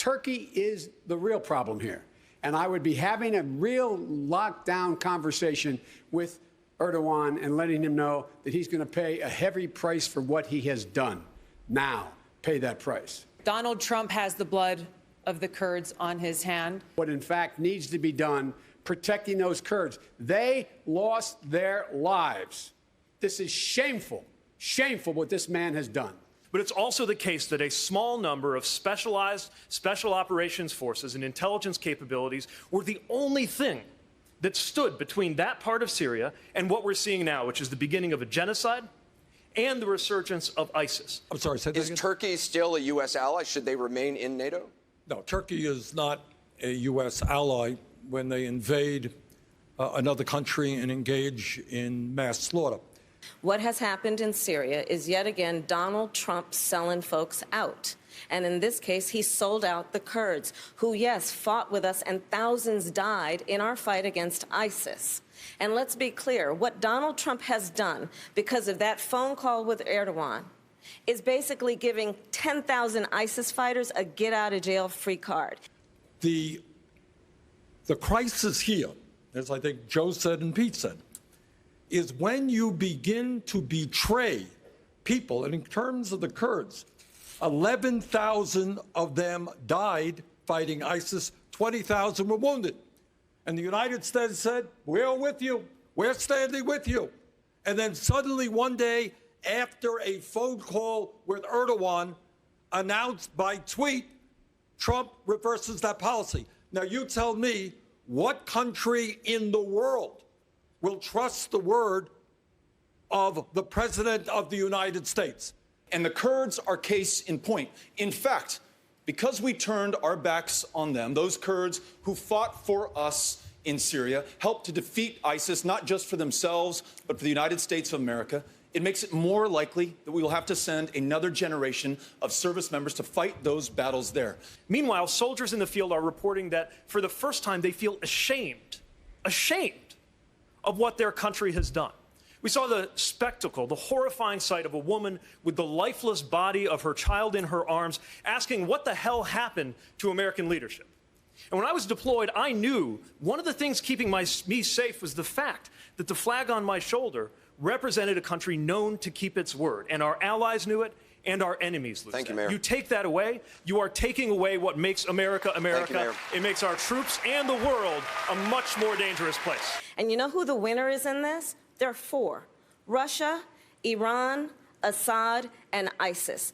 Turkey is the real problem here. And I would be having a real lockdown conversation with Erdogan and letting him know that he's going to pay a heavy price for what he has done. Now, pay that price. Donald Trump has the blood of the Kurds on his hand. What, in fact, needs to be done, protecting those Kurds. They lost their lives. This is shameful, shameful what this man has done. But it's also the case that a small number of specialized special operations forces and intelligence capabilities were the only thing that stood between that part of Syria and what we're seeing now, which is the beginning of a genocide and the resurgence of ISIS. I'm sorry, say that again? Is Turkey still a U.S. ally? Should they remain in NATO? No, Turkey is not a U.S. ally when they invade another country and engage in mass slaughter. What has happened in Syria is yet again Donald Trump selling folks out. And in this case, he sold out the Kurds, who, yes, fought with us and thousands died in our fight against ISIS. And let's be clear, what Donald Trump has done because of that phone call with Erdogan is basically giving 10,000 ISIS fighters a get-out-of-jail-free card. The crisis here, as I think Joe said and Pete said, is when you begin to betray people, and in terms of the Kurds, 11,000 of them died fighting ISIS, 20,000 were wounded. And the United States said, we're with you, we're standing with you. And then suddenly one day, after a phone call with Erdogan, announced by tweet, Trump reverses that policy. Now you tell me, what country in the world will trust the word of the President of the United States? And the Kurds are case in point. In fact, because we turned our backs on them, those Kurds who fought for us in Syria, helped to defeat ISIS, not just for themselves, but for the United States of America, it makes it more likely that we will have to send another generation of service members to fight those battles there. Meanwhile, soldiers in the field are reporting that for the first time they feel ashamed of what their country has done. We saw the spectacle, the horrifying sight of a woman with the lifeless body of her child in her arms asking what the hell happened to American leadership. And when I was deployed, I knew one of the things keeping me safe was the fact that the flag on my shoulder represented a country known to keep its word. And our allies knew it, and our enemies knew it. Thank you, Mayor. You take that away, you are taking away what makes America America. Thank you, Mayor. It makes our troops and the world a much more dangerous place. And you know who the winner is in this? There are four: Russia, Iran, Assad, and ISIS.